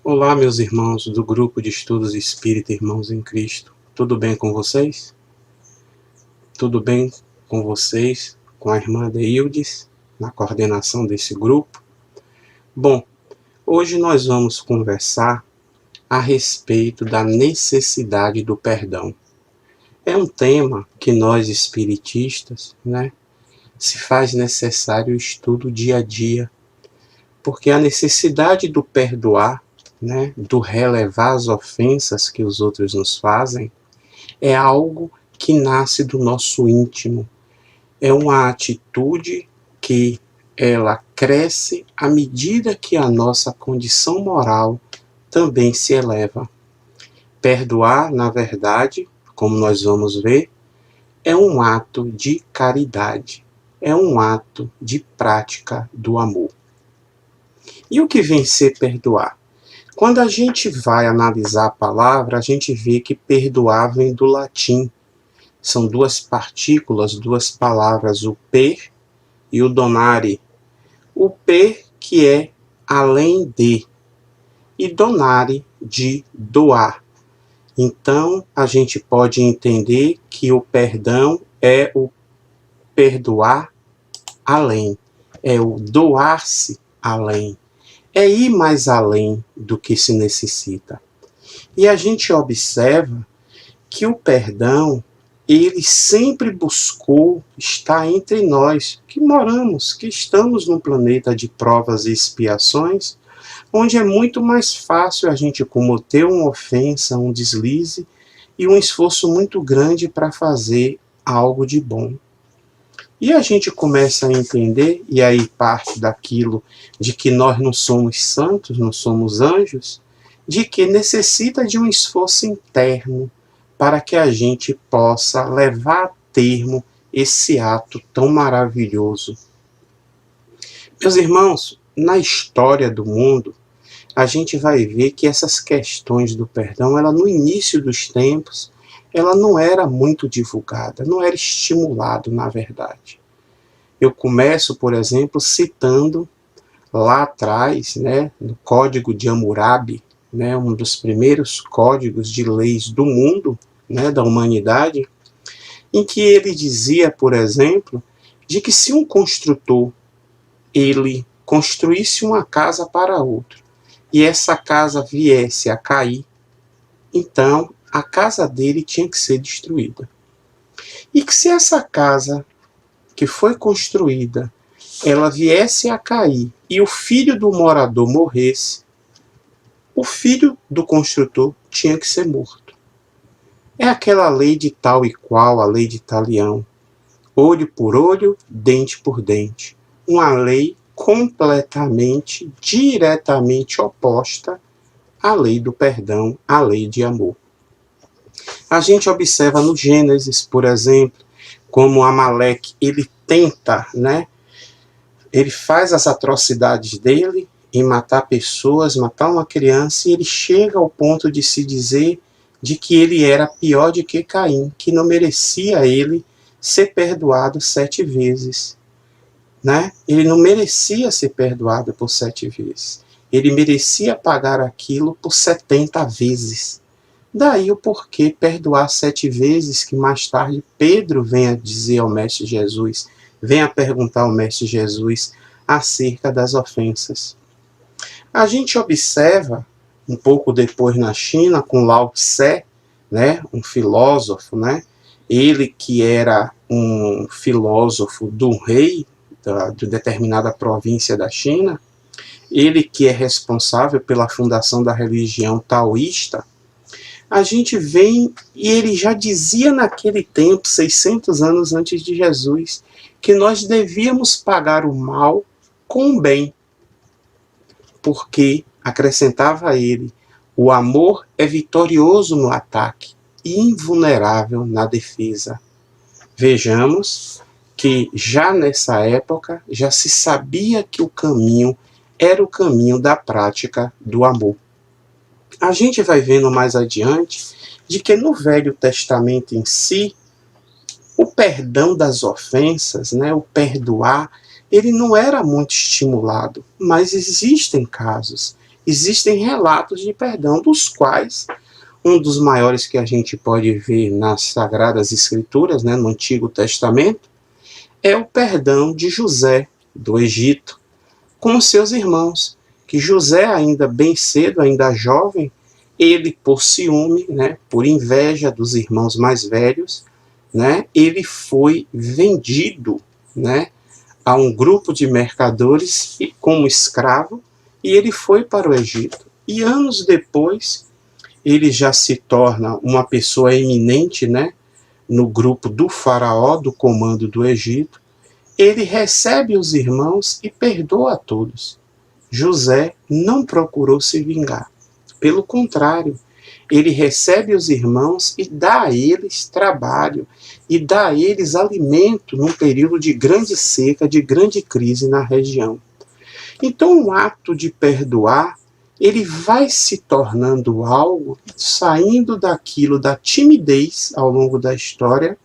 Olá, meus irmãos do grupo de estudos Espírita Irmãos em Cristo. Tudo bem com vocês? Tudo bem com vocês, com a irmã Deildes, na coordenação desse grupo? Bom, hoje nós vamos conversar a respeito da necessidade do perdão. É um tema que nós espiritistas, se faz necessário o estudo dia a dia, porque a necessidade do perdoar, do relevar as ofensas que os outros nos fazem, é algo que nasce do nosso íntimo. É uma atitude que ela cresce à medida que a nossa condição moral também se eleva. Perdoar, na verdade, como nós vamos ver, é um ato de caridade, é um ato de prática do amor. E o que vem ser perdoar? Quando a gente vai analisar a palavra, a gente vê que perdoar vem do latim. São duas partículas, duas palavras, o per e o donare. O per, que é além de, e donare, de doar. Então, a gente pode entender que o perdão é o perdoar além, é o doar-se além, é ir mais além do que se necessita. E a gente observa que o perdão, ele sempre buscou estar entre nós, que moramos, que estamos num planeta de provas e expiações, onde é muito mais fácil a gente cometer uma ofensa, um deslize, e um esforço muito grande para fazer algo de bom. E a gente começa a entender, e aí parte daquilo de que nós não somos santos, não somos anjos, de que necessita de um esforço interno para que a gente possa levar a termo esse ato tão maravilhoso. Meus irmãos, na história do mundo, a gente vai ver que essas questões do perdão, ela no início dos tempos, ela não era muito divulgada, não era estimulado, na verdade. Eu começo, por exemplo, citando lá atrás, no Código de Hammurabi, um dos primeiros códigos de leis do mundo, da humanidade, em que ele dizia, por exemplo, de que se um construtor ele construísse uma casa para outro e essa casa viesse a cair, então a casa dele tinha que ser destruída. E que se essa casa que foi construída, ela viesse a cair e o filho do morador morresse, o filho do construtor tinha que ser morto. É aquela lei de tal e qual, a lei de Talião. Olho por olho, dente por dente. Uma lei completamente, diretamente oposta à lei do perdão, à lei de amor. A gente observa no Gênesis, por exemplo, como Amaleque, ele tenta, ele faz as atrocidades dele em matar pessoas, matar uma criança, e ele chega ao ponto de se dizer de que ele era pior do que Caim, que não merecia ele ser perdoado 7 vezes. Ele não merecia ser perdoado por 7 vezes. Ele merecia pagar aquilo por 70 vezes. Daí o porquê perdoar 7 vezes, que mais tarde Pedro vem a dizer ao Mestre Jesus, vem a perguntar ao Mestre Jesus acerca das ofensas. A gente observa, um pouco depois na China, com Lao Tse, um filósofo, ele que era um filósofo do rei de determinada província da China, ele que é responsável pela fundação da religião taoísta, a gente vem e ele já dizia naquele tempo, 600 anos antes de Jesus, que nós devíamos pagar o mal com o bem. Porque, acrescentava ele, o amor é vitorioso no ataque e invulnerável na defesa. Vejamos que já nessa época já se sabia que o caminho era o caminho da prática do amor. A gente vai vendo mais adiante de que no Velho Testamento em si, o perdão das ofensas, o perdoar, ele não era muito estimulado, mas existem casos existem relatos de perdão, dos quais um dos maiores que a gente pode ver nas Sagradas Escrituras, né, no Antigo Testamento, é o perdão de José, do Egito, com seus irmãos, que José, ainda bem cedo, ainda jovem, ele, por ciúme, né, por inveja dos irmãos mais velhos, né, ele foi vendido, né, a um grupo de mercadores como escravo, e ele foi para o Egito. E anos depois, ele já se torna uma pessoa eminente, né, no grupo do faraó, do comando do Egito. Ele recebe os irmãos e perdoa a todos. José não procurou se vingar. Pelo contrário, ele recebe os irmãos e dá a eles trabalho, e dá a eles alimento num período de grande seca, de grande crise na região. Então, o ato de perdoar, ele vai se tornando algo, saindo daquilo da timidez ao longo da história,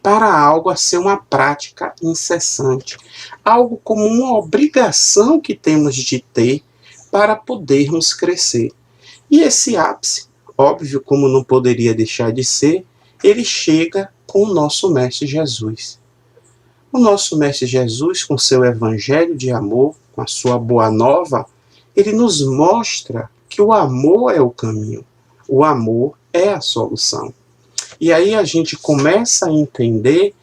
para algo a ser uma prática incessante, algo como uma obrigação que temos de ter para podermos crescer. E esse ápice, óbvio, como não poderia deixar de ser, ele chega com o nosso Mestre Jesus. O nosso Mestre Jesus, com seu evangelho de amor, com a sua boa nova, ele nos mostra que o amor é o caminho, o amor é a solução. E aí a gente começa a entender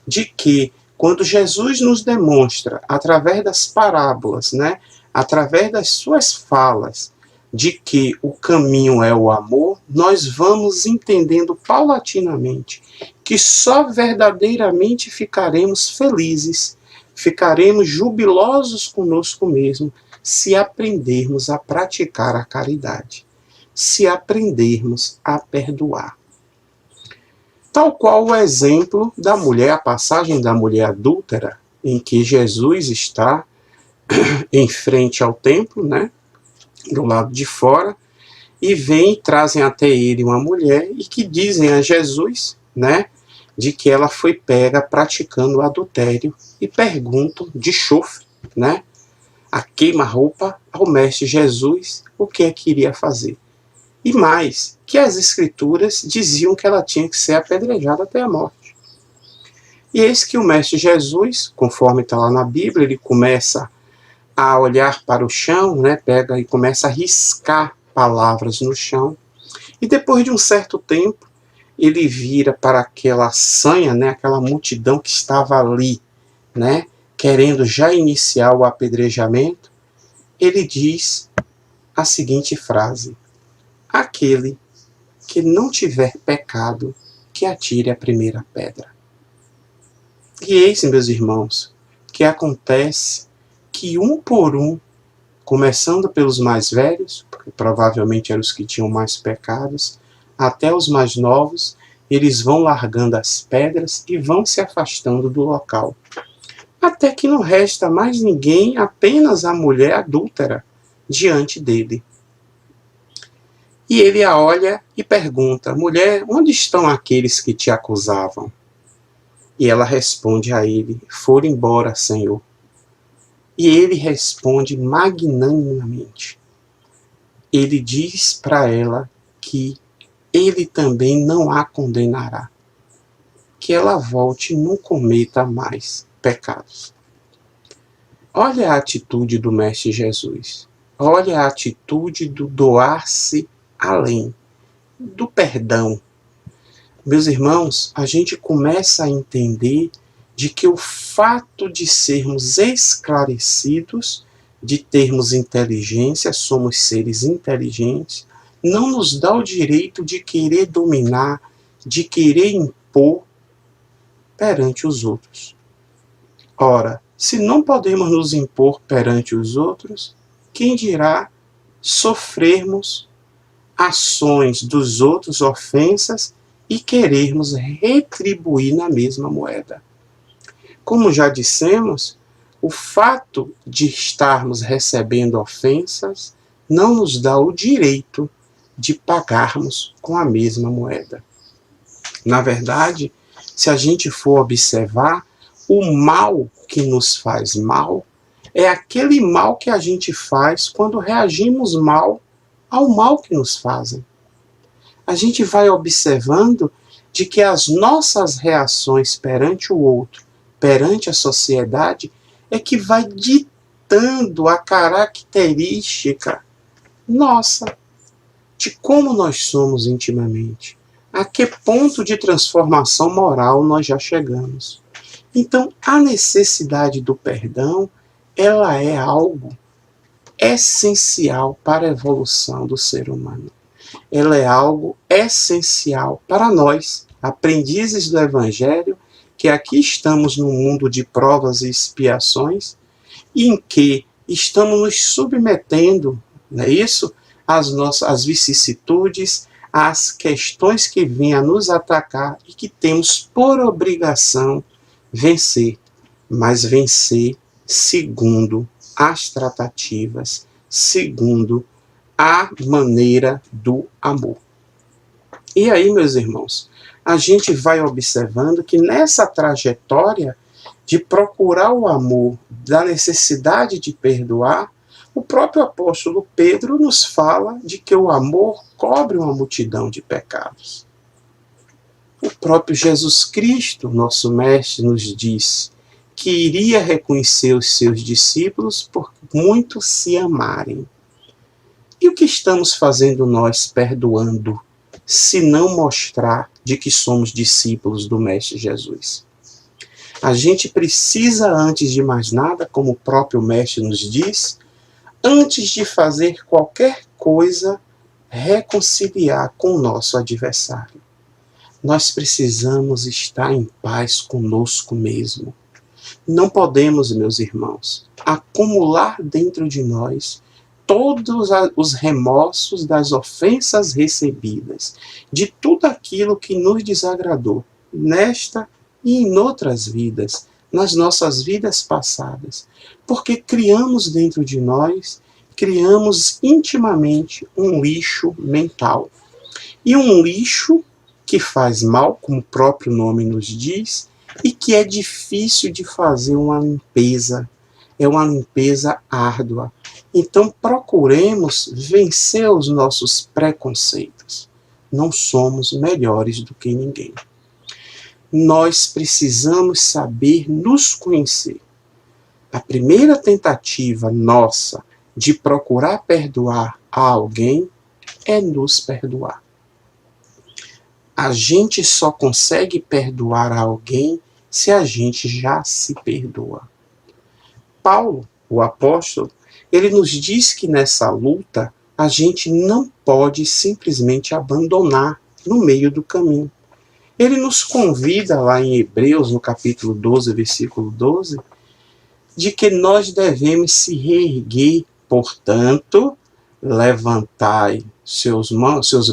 de que quando Jesus nos demonstra, através das parábolas, né, através das suas falas, de que o caminho é o amor, nós vamos entendendo paulatinamente que só verdadeiramente ficaremos felizes, ficaremos jubilosos conosco mesmo, se aprendermos a praticar a caridade, se aprendermos a perdoar. Tal qual o exemplo da mulher, a passagem da mulher adúltera, em que Jesus está em frente ao templo, né, do lado de fora, e vem e trazem até ele uma mulher e que dizem a Jesus, né, de que ela foi pega praticando adultério, e perguntam de chofre, né, a queima-roupa ao mestre Jesus o que é que iria fazer. E mais, que as escrituras diziam que ela tinha que ser apedrejada até a morte. E eis que o mestre Jesus, conforme está lá na Bíblia, ele começa a olhar para o chão, né, pega e começa a riscar palavras no chão, e depois de um certo tempo, ele vira para aquela sanha, né, aquela multidão que estava ali, né, querendo já iniciar o apedrejamento, ele diz a seguinte frase: aquele que não tiver pecado, que atire a primeira pedra. E eis, meus irmãos, que acontece que um por um, começando pelos mais velhos, porque provavelmente eram os que tinham mais pecados, até os mais novos, eles vão largando as pedras e vão se afastando do local. Até que não resta mais ninguém, apenas a mulher adúltera diante dele. E ele a olha e pergunta: mulher, onde estão aqueles que te acusavam? E ela responde a ele: foram embora, Senhor. E ele responde magnanimamente. Ele diz para ela que ele também não a condenará, que ela volte e não cometa mais pecados. Olha a atitude do Mestre Jesus. Olha a atitude do doar-se além, do perdão. Meus irmãos, a gente começa a entender de que o fato de sermos esclarecidos, de termos inteligência, somos seres inteligentes, não nos dá o direito de querer dominar, de querer impor perante os outros. Ora, se não podemos nos impor perante os outros, quem dirá sofrermos ações dos outros, ofensas, e querermos retribuir na mesma moeda. Como já dissemos, o fato de estarmos recebendo ofensas não nos dá o direito de pagarmos com a mesma moeda. Na verdade, se a gente for observar, o mal que nos faz mal É aquele mal que a gente faz quando reagimos mal ao mal que nos fazem. A gente vai observando de que as nossas reações perante o outro, perante a sociedade, é que vai ditando a característica nossa, de como nós somos intimamente. A que ponto de transformação moral nós já chegamos. Então, a necessidade do perdão, ela é algo essencial para a evolução do ser humano. Ela é algo essencial para nós, aprendizes do Evangelho, que aqui estamos num mundo de provas e expiações, em que estamos nos submetendo, não é isso? Às vicissitudes, às questões que vêm a nos atacar e que temos por obrigação vencer, mas vencer segundo as tratativas, segundo a maneira do amor. E aí, meus irmãos, a gente vai observando que nessa trajetória de procurar o amor, da necessidade de perdoar, o próprio apóstolo Pedro nos fala de que o amor cobre uma multidão de pecados. O próprio Jesus Cristo, nosso mestre, nos diz que iria reconhecer os seus discípulos por muito se amarem. E o que estamos fazendo nós perdoando, se não mostrar de que somos discípulos do Mestre Jesus? A gente precisa, antes de mais nada, como o próprio Mestre nos diz, antes de fazer qualquer coisa, reconciliar com o nosso adversário. Nós precisamos estar em paz conosco mesmo. Não podemos, meus irmãos, acumular dentro de nós todos os remorsos das ofensas recebidas, de tudo aquilo que nos desagradou, nesta e em outras vidas, nas nossas vidas passadas, porque criamos dentro de nós, criamos intimamente um lixo mental. E um lixo que faz mal, como o próprio nome nos diz, e que é difícil de fazer uma limpeza, é uma limpeza árdua. Então procuremos vencer os nossos preconceitos. Não somos melhores do que ninguém. Nós precisamos saber nos conhecer. A primeira tentativa nossa de procurar perdoar a alguém é nos perdoar. A gente só consegue perdoar a alguém se a gente já se perdoa. Paulo, o apóstolo, ele nos diz que nessa luta a gente não pode simplesmente abandonar no meio do caminho. Ele nos convida lá em Hebreus, no capítulo 12, versículo 12, de que nós devemos se reerguer, portanto, levantai seus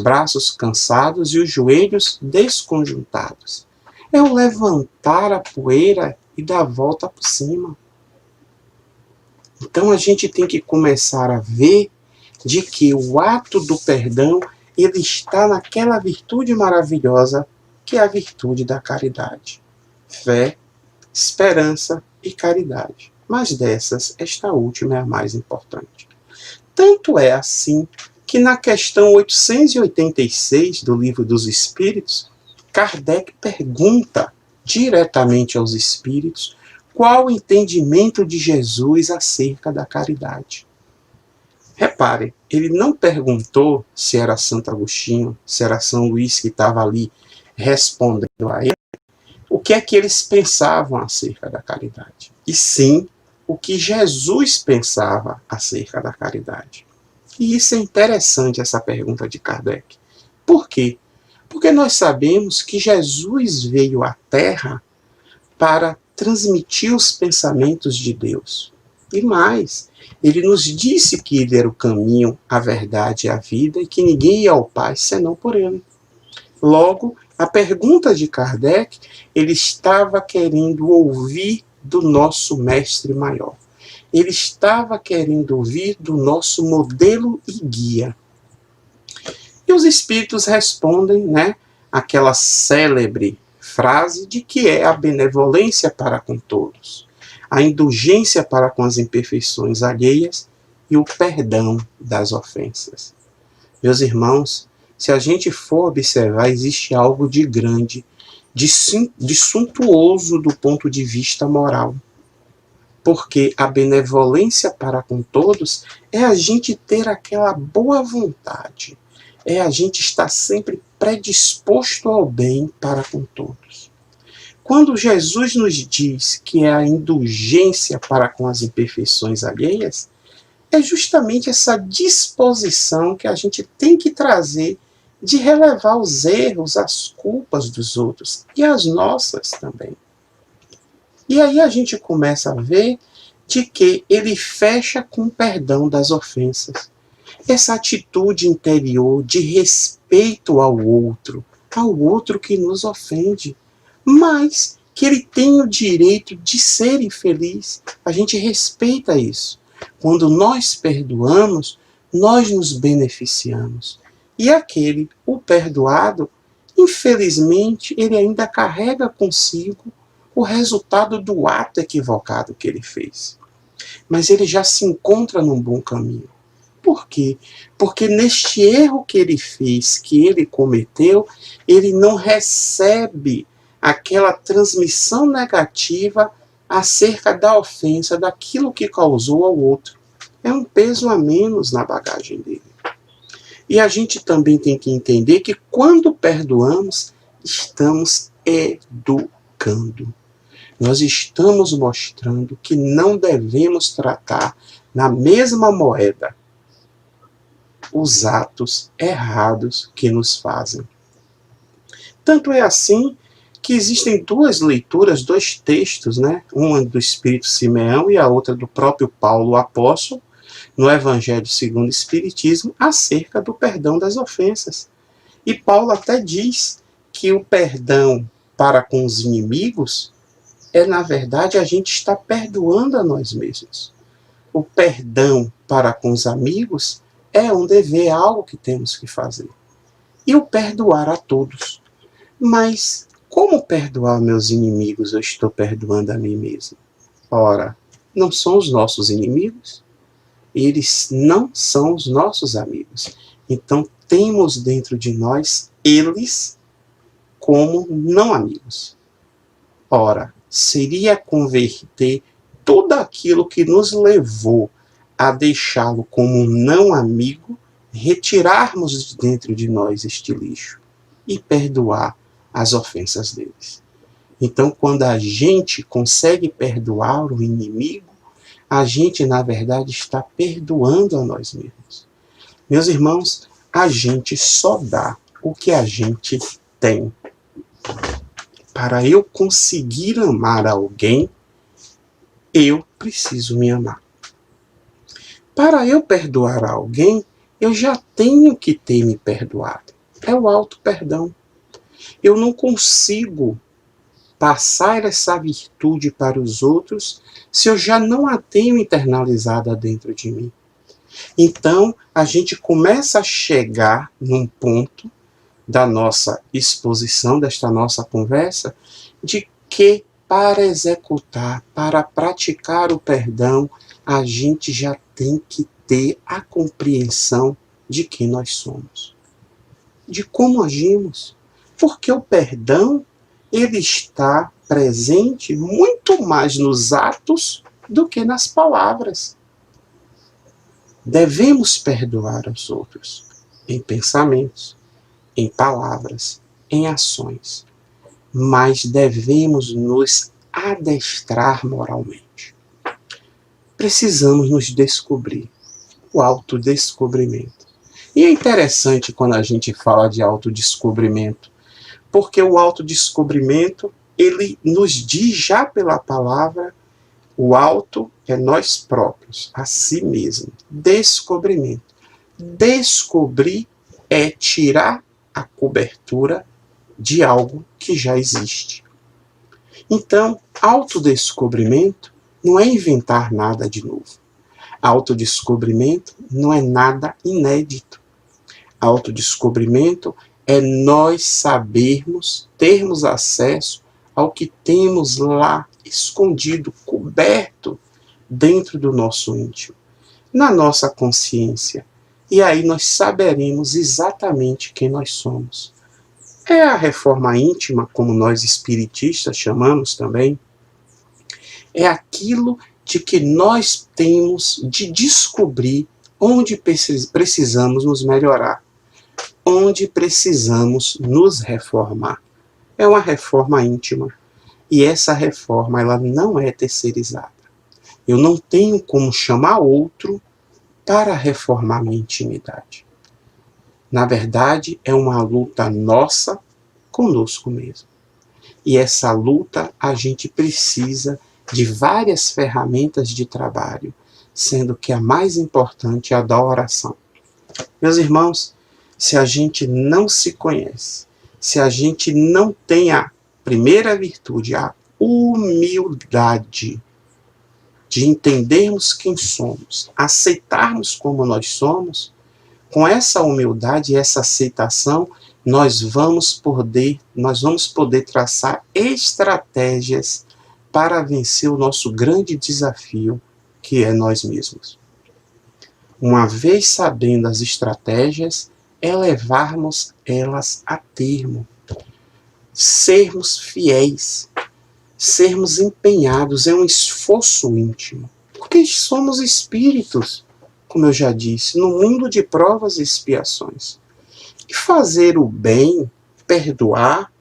braços cansados e os joelhos desconjuntados. É o levantar a poeira e dar a volta por cima. Então a gente tem que começar a ver de que o ato do perdão, ele está naquela virtude maravilhosa que é a virtude da caridade. Fé, esperança e caridade. Mas dessas, esta última é a mais importante. Tanto é assim que na questão 886 do Livro dos Espíritos, Kardec pergunta diretamente aos espíritos qual o entendimento de Jesus acerca da caridade. Repare, ele não perguntou se era Santo Agostinho, se era São Luís que estava ali respondendo a ele, o que é que eles pensavam acerca da caridade. E sim, o que Jesus pensava acerca da caridade. E isso é interessante, essa pergunta de Kardec. Por quê? Porque nós sabemos que Jesus veio à Terra para transmitir os pensamentos de Deus. E mais, ele nos disse que ele era o caminho, a verdade e a vida, e que ninguém ia ao Pai senão por ele. Logo, a pergunta de Kardec, ele estava querendo ouvir do nosso mestre maior. Ele estava querendo ouvir do nosso modelo e guia. E os espíritos respondem, aquela célebre frase de que é a benevolência para com todos. a indulgência para com as imperfeições alheias e o perdão das ofensas. Meus irmãos, se a gente for observar, existe algo de grande, de suntuoso do ponto de vista moral. Porque a benevolência para com todos é a gente ter aquela boa vontade, é a gente estar sempre predisposto ao bem para com todos. Quando Jesus nos diz que é a indulgência para com as imperfeições alheias, é justamente essa disposição que a gente tem que trazer de relevar os erros, as culpas dos outros e as nossas também. E aí a gente começa a ver de que ele fecha com o perdão das ofensas. Essa atitude interior de respeito ao outro que nos ofende, mas que ele tem o direito de ser infeliz. A gente respeita isso. Quando nós perdoamos, nós nos beneficiamos. E aquele, o perdoado, infelizmente, ele ainda carrega consigo o resultado do ato equivocado que ele fez. Mas ele já se encontra num bom caminho. Por quê? Porque neste erro que ele fez, que ele cometeu, ele não recebe aquela transmissão negativa acerca da ofensa, daquilo que causou ao outro. É um peso a menos na bagagem dele. E a gente também tem que entender que quando perdoamos, estamos educando. Nós estamos mostrando que não devemos tratar na mesma moeda os atos errados que nos fazem. Tanto é assim que existem duas leituras, dois textos, né? Uma do Espírito Simeão e a outra do próprio Paulo, o apóstolo, no Evangelho segundo o Espiritismo, acerca do perdão das ofensas. E Paulo até diz que o perdão para com os inimigos é, na verdade, a gente está perdoando a nós mesmos. O perdão para com os amigos é um dever, algo que temos que fazer. E o perdoar a todos. Mas como perdoar meus inimigos? Eu estou perdoando a mim mesmo. Ora, não são os nossos inimigos? Eles não são os nossos amigos. Então temos dentro de nós eles como não amigos. Ora, seria converter tudo aquilo que nos levou a deixá-lo como um não amigo, retirarmos de dentro de nós este lixo e perdoar as ofensas deles. Então, quando a gente consegue perdoar o inimigo, a gente, na verdade, está perdoando a nós mesmos. Meus irmãos, a gente só dá o que a gente tem. Para eu conseguir amar alguém, eu preciso me amar. Para eu perdoar alguém, eu já tenho que ter me perdoado. É o auto-perdão. Eu não consigo passar essa virtude para os outros se eu já não a tenho internalizada dentro de mim. Então, a gente começa a chegar num ponto da nossa exposição, desta nossa conversa, de que para executar, para praticar o perdão, a gente já tem que ter a compreensão de quem nós somos, de como agimos, porque o perdão, ele está presente muito mais nos atos do que nas palavras. Devemos perdoar aos outros em pensamentos, em palavras, em ações, mas devemos nos adestrar moralmente. Precisamos nos descobrir, o autodescobrimento. E é interessante quando a gente fala de autodescobrimento, porque o autodescobrimento, ele nos diz já pela palavra, o auto é nós próprios, a si mesmo. Descobrimento. Descobrir é tirar a cobertura de algo que já existe. Então, autodescobrimento não é inventar nada de novo. Autodescobrimento não é nada inédito. Autodescobrimento é nós sabermos, termos acesso ao que temos lá escondido, coberto dentro do nosso íntimo, na nossa consciência. E aí nós saberemos exatamente quem nós somos. É a reforma íntima, como nós espiritistas chamamos também, é aquilo de que nós temos de descobrir onde precisamos nos melhorar, onde precisamos nos reformar. É uma reforma íntima. E essa reforma, ela não é terceirizada. Eu não tenho como chamar outro para reformar minha intimidade. Na verdade, é uma luta nossa conosco mesmo. E essa luta, a gente precisa de várias ferramentas de trabalho, sendo que a mais importante é a da oração. Meus irmãos, se a gente não se conhece, se a gente não tem a primeira virtude, a humildade de entendermos quem somos, aceitarmos como nós somos, com essa humildade e essa aceitação, nós vamos poder traçar estratégias para vencer o nosso grande desafio, que é nós mesmos. Uma vez sabendo as estratégias, levarmos elas a termo. Sermos fiéis, sermos empenhados, é um esforço íntimo. Porque somos espíritos, como eu já disse, no mundo de provas e expiações. E fazer o bem, perdoar,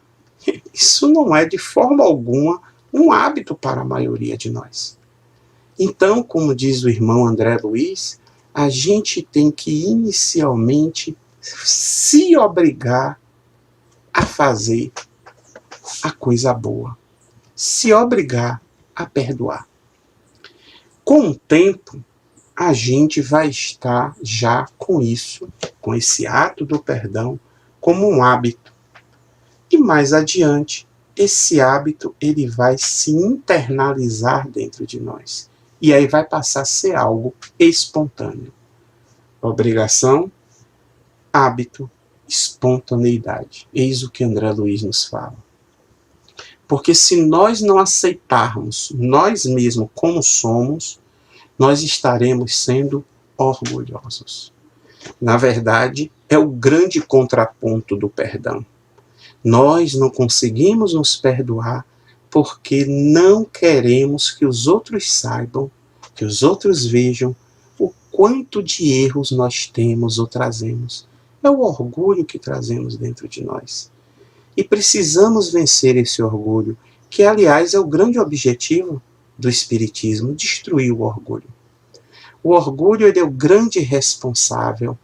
isso não é de forma alguma um hábito para a maioria de nós. Então, como diz o irmão André Luiz, a gente tem que inicialmente se obrigar a fazer a coisa boa, se obrigar a perdoar. Com o tempo, a gente vai estar já com isso, com esse ato do perdão, como um hábito. E mais adiante, esse hábito ele vai se internalizar dentro de nós. E aí vai passar a ser algo espontâneo. Obrigação, hábito, espontaneidade. Eis o que André Luiz nos fala. Porque se nós não aceitarmos nós mesmos como somos, nós estaremos sendo orgulhosos. Na verdade, é o grande contraponto do perdão. Nós não conseguimos nos perdoar porque não queremos que os outros saibam, que os outros vejam o quanto de erros nós temos ou trazemos. É o orgulho que trazemos dentro de nós. E precisamos vencer esse orgulho, que aliás é o grande objetivo do Espiritismo, destruir o orgulho. O orgulho ele é o grande responsável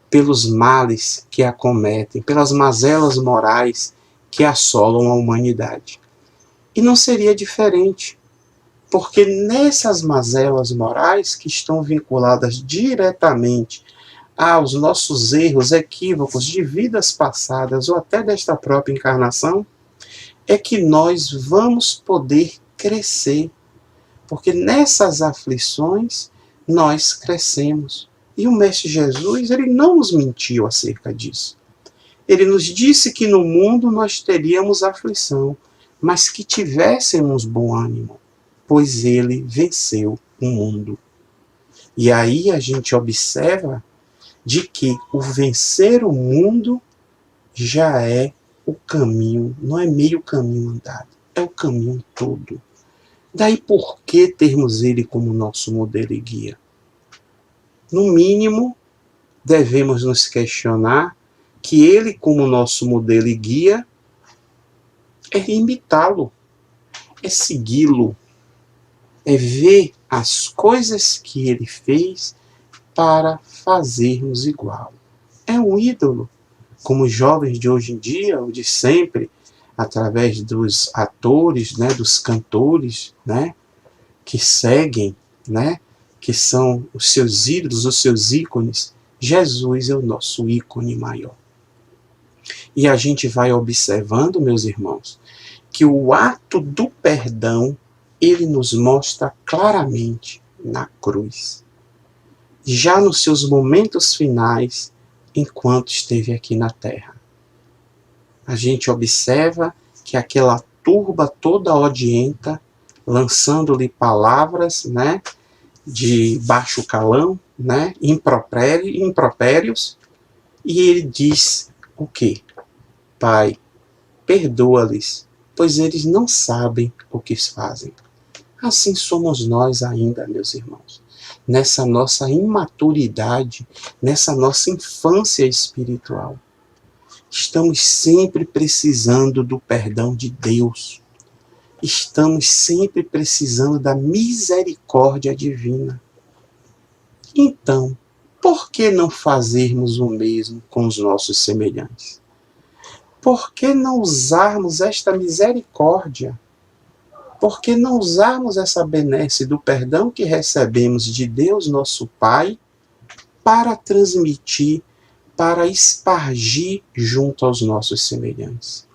pelos males que acometem, pelas mazelas morais que assolam a humanidade. E não seria diferente, porque nessas mazelas morais que estão vinculadas diretamente aos nossos erros, equívocos de vidas passadas ou até desta própria encarnação, é que nós vamos poder crescer, porque nessas aflições nós crescemos. E o Mestre Jesus, ele não nos mentiu acerca disso. Ele nos disse que no mundo nós teríamos aflição, mas que tivéssemos bom ânimo, pois ele venceu o mundo. E aí a gente observa de que o vencer o mundo já é o caminho, não é meio caminho andado, é o caminho todo. Daí por que termos ele como nosso modelo e guia? No mínimo, devemos nos questionar que ele, como nosso modelo e guia, é imitá-lo, é segui-lo, é ver as coisas que ele fez para fazermos igual. É um ídolo, como os jovens de hoje em dia, ou de sempre, através dos atores, né, dos cantores, né, que seguem, né, que são os seus ídolos, os seus ícones. Jesus é o nosso ícone maior. E a gente vai observando, meus irmãos, que o ato do perdão, ele nos mostra claramente na cruz. Já nos seus momentos finais, enquanto esteve aqui na terra. A gente observa que aquela turba toda odienta lançando-lhe palavras, né, de baixo calão, né, impropérios, e ele diz o quê? Pai, perdoa-lhes, pois eles não sabem o que fazem. Assim somos nós ainda, meus irmãos, nessa nossa imaturidade, nessa nossa infância espiritual. Estamos sempre precisando do perdão de Deus. Estamos sempre precisando da misericórdia divina. Então, por que não fazermos o mesmo com os nossos semelhantes? Por que não usarmos esta misericórdia? Por que não usarmos essa benesse do perdão que recebemos de Deus, nosso Pai, para transmitir, para espargir junto aos nossos semelhantes?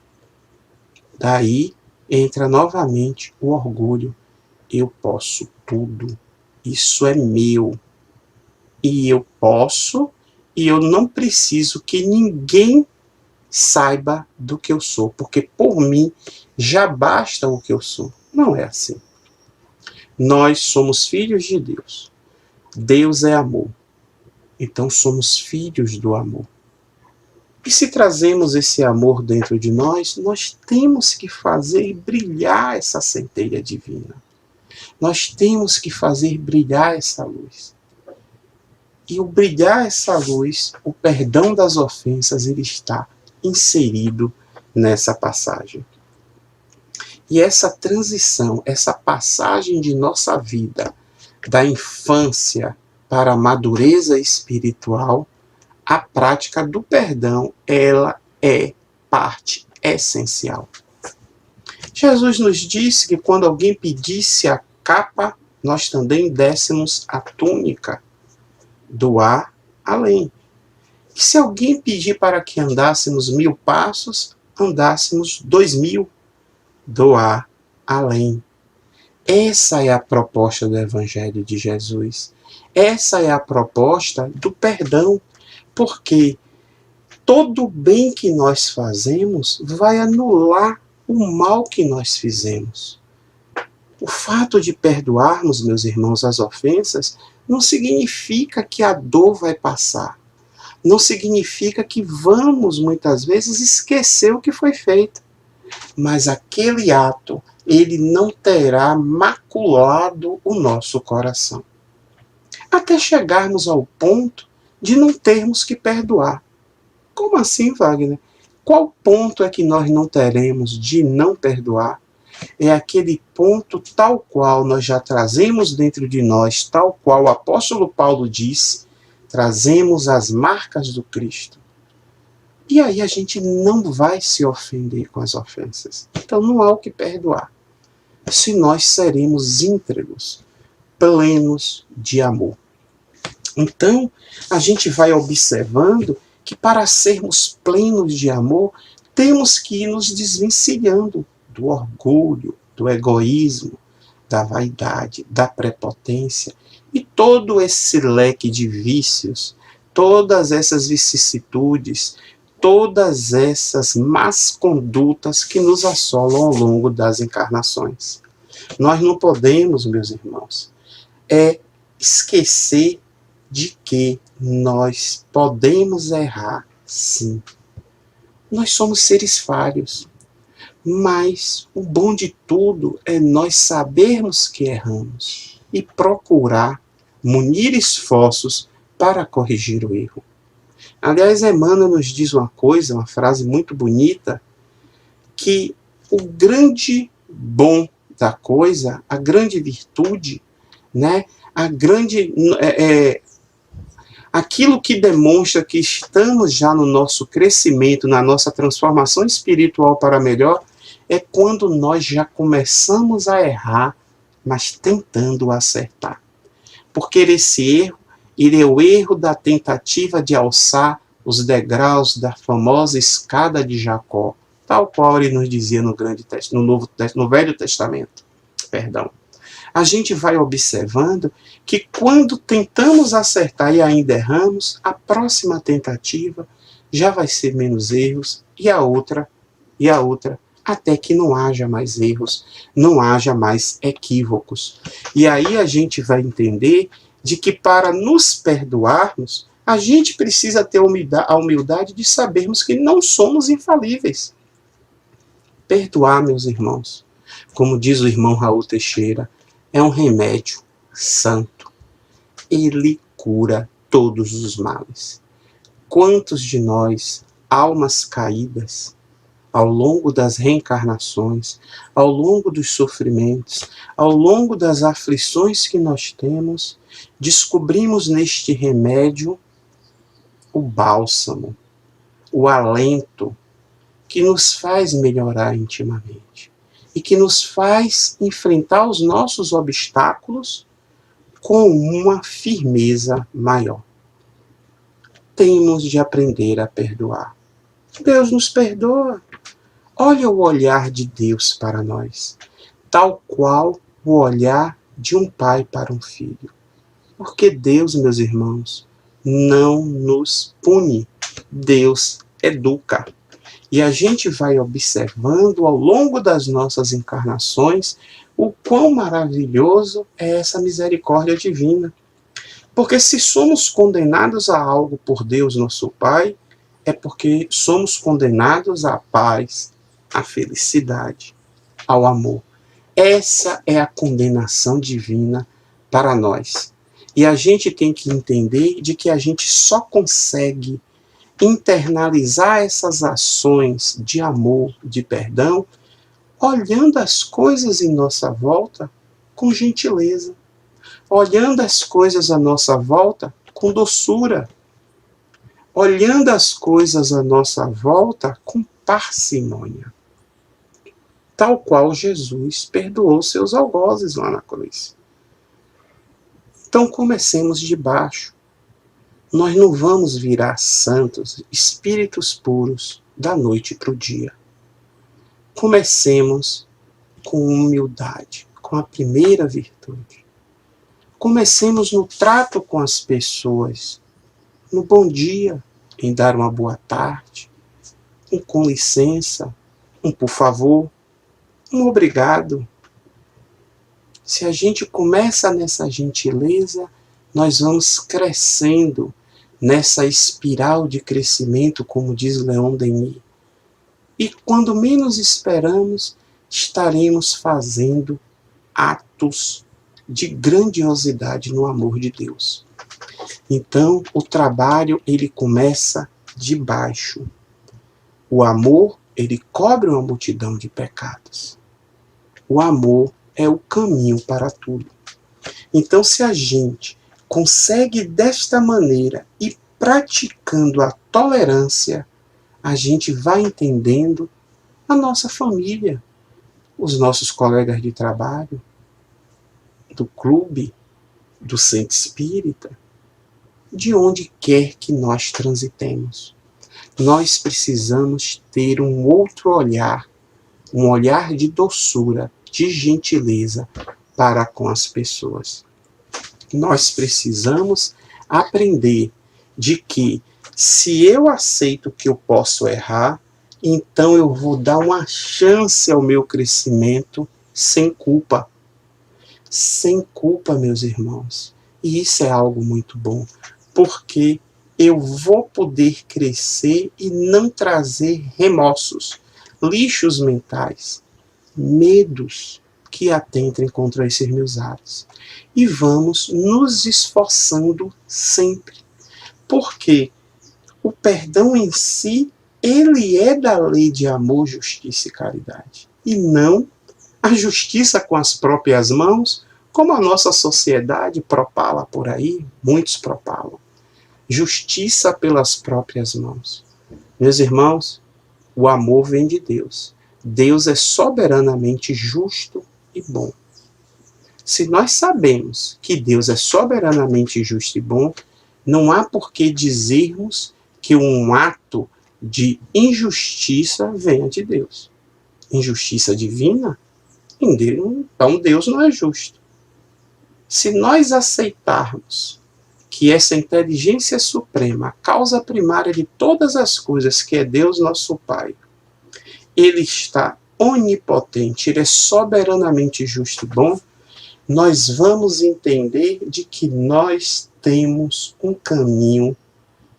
Daí entra novamente o orgulho. Eu posso tudo. Isso é meu. E eu posso, e eu não preciso que ninguém saiba do que eu sou, porque por mim já basta o que eu sou. Não é assim. Nós somos filhos de Deus. Deus é amor. Então somos filhos do amor. E se trazemos esse amor dentro de nós, nós temos que fazer brilhar essa centelha divina. Nós temos que fazer brilhar essa luz. E o brilhar essa luz, o perdão das ofensas, ele está inserido nessa passagem. E essa transição, essa passagem de nossa vida, da infância para a madureza espiritual, a prática do perdão, ela é parte essencial. Jesus nos disse que quando alguém pedisse a capa, nós também dessemos a túnica. Doar além. E se alguém pedir para que andássemos 1000 passos, andássemos 2000. Doar além. Essa é a proposta do Evangelho de Jesus. Essa é a proposta do perdão. Porque todo o bem que nós fazemos vai anular o mal que nós fizemos. O fato de perdoarmos, meus irmãos, as ofensas, não significa que a dor vai passar. Não significa que vamos, muitas vezes, esquecer o que foi feito. Mas aquele ato, ele não terá maculado o nosso coração. Até chegarmos ao ponto de não termos que perdoar. Como assim, Wagner? Qual ponto é que nós não teremos de não perdoar? É aquele ponto tal qual nós já trazemos dentro de nós, tal qual o apóstolo Paulo disse, trazemos as marcas do Cristo. E aí a gente não vai se ofender com as ofensas. Então não há o que perdoar. Se nós seremos íntegros, plenos de amor. Então, a gente vai observando que para sermos plenos de amor, temos que ir nos desvencilhando do orgulho, do egoísmo, da vaidade, da prepotência e todo esse leque de vícios, todas essas vicissitudes, todas essas más condutas que nos assolam ao longo das encarnações. Nós não podemos, meus irmãos, esquecer de que nós podemos errar, sim. Nós somos seres falhos, mas o bom de tudo é nós sabermos que erramos e procurar munir esforços para corrigir o erro. Aliás, Emmanuel nos diz uma coisa, uma frase muito bonita, que o grande bom da coisa, a grande virtude, né, aquilo que demonstra que estamos já no nosso crescimento, na nossa transformação espiritual para melhor, é quando nós já começamos a errar, mas tentando acertar. Porque esse erro, ele é o erro da tentativa de alçar os degraus da famosa escada de Jacó, tal qual ele nos dizia no Velho Testamento. A gente vai observando que quando tentamos acertar e ainda erramos, a próxima tentativa já vai ser menos erros e a outra até que não haja mais erros, não haja mais equívocos. E aí a gente vai entender de que para nos perdoarmos, a gente precisa ter a humildade de sabermos que não somos infalíveis. Perdoar, meus irmãos, como diz o irmão Raul Teixeira, é um remédio santo. Ele cura todos os males. Quantos de nós, almas caídas, ao longo das reencarnações, ao longo dos sofrimentos, ao longo das aflições que nós temos, descobrimos neste remédio o bálsamo, o alento que nos faz melhorar intimamente e que nos faz enfrentar os nossos obstáculos com uma firmeza maior. Temos de aprender a perdoar. Deus nos perdoa. Olha o olhar de Deus para nós, tal qual o olhar de um pai para um filho. Porque Deus, meus irmãos, não nos pune, Deus educa. E a gente vai observando ao longo das nossas encarnações o quão maravilhoso é essa misericórdia divina. Porque se somos condenados a algo por Deus, nosso Pai, é porque somos condenados à paz, à felicidade, ao amor. Essa é a condenação divina para nós. E a gente tem que entender de que a gente só consegue internalizar essas ações de amor, de perdão, olhando as coisas em nossa volta com gentileza, olhando as coisas à nossa volta com doçura, olhando as coisas à nossa volta com parcimônia, tal qual Jesus perdoou seus algozes lá na cruz. Então comecemos de baixo. Nós não vamos virar santos, espíritos puros, da noite para o dia. Comecemos com humildade, com a primeira virtude. Comecemos no trato com as pessoas, no bom dia, em dar uma boa tarde, um com licença, um por favor, um obrigado. Se a gente começa nessa gentileza, nós vamos crescendo nessa espiral de crescimento, como diz Leon Denis. E quando menos esperamos, estaremos fazendo atos de grandiosidade no amor de Deus. Então, o trabalho, ele começa de baixo. O amor, ele cobre uma multidão de pecados. O amor é o caminho para tudo. Então, se a gente consegue desta maneira e praticando a tolerância, a gente vai entendendo a nossa família, os nossos colegas de trabalho, do clube, do centro espírita, de onde quer que nós transitemos. Nós precisamos ter um outro olhar, um olhar de doçura, de gentileza para com as pessoas. Nós precisamos aprender de que se eu aceito que eu posso errar, então eu vou dar uma chance ao meu crescimento sem culpa. Sem culpa, meus irmãos. E isso é algo muito bom, porque eu vou poder crescer e não trazer remorsos, lixos mentais, medos que atentem contra esses meus atos. E vamos nos esforçando sempre. Porque o perdão em si, ele é da lei de amor, justiça e caridade. E não a justiça com as próprias mãos, como a nossa sociedade propala por aí, muitos propalam. Justiça pelas próprias mãos. Meus irmãos, o amor vem de Deus. Deus é soberanamente justo e bom. Se nós sabemos que Deus é soberanamente justo e bom, não há por que dizermos que um ato de injustiça venha de Deus. Injustiça divina? Então Deus não é justo. Se nós aceitarmos que essa inteligência suprema, a causa primária de todas as coisas, que é Deus nosso Pai, ele está onipotente, Ele é soberanamente justo e bom, nós vamos entender de que nós temos um caminho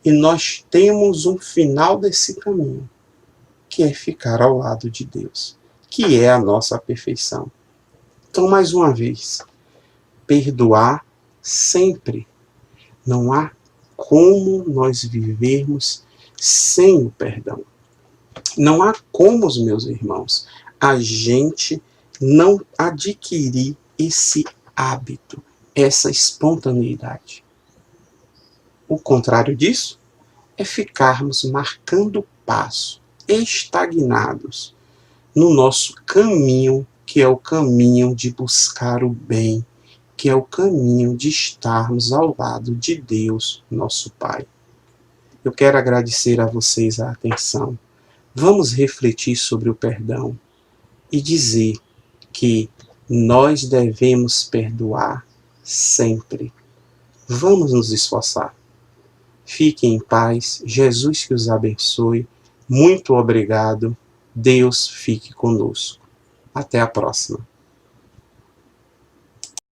e nós temos um final desse caminho, que é ficar ao lado de Deus, que é a nossa perfeição. Então, mais uma vez, perdoar sempre. Não há como nós vivermos sem o perdão. Não há como, meus irmãos, a gente não adquirir esse hábito, essa espontaneidade. O contrário disso é ficarmos marcando passo, estagnados no nosso caminho, que é o caminho de buscar o bem, que é o caminho de estarmos ao lado de Deus, nosso Pai. Eu quero agradecer a vocês a atenção. Vamos refletir sobre o perdão e dizer que nós devemos perdoar sempre. Vamos nos esforçar. Fiquem em paz. Jesus que os abençoe. Muito obrigado. Deus fique conosco. Até a próxima.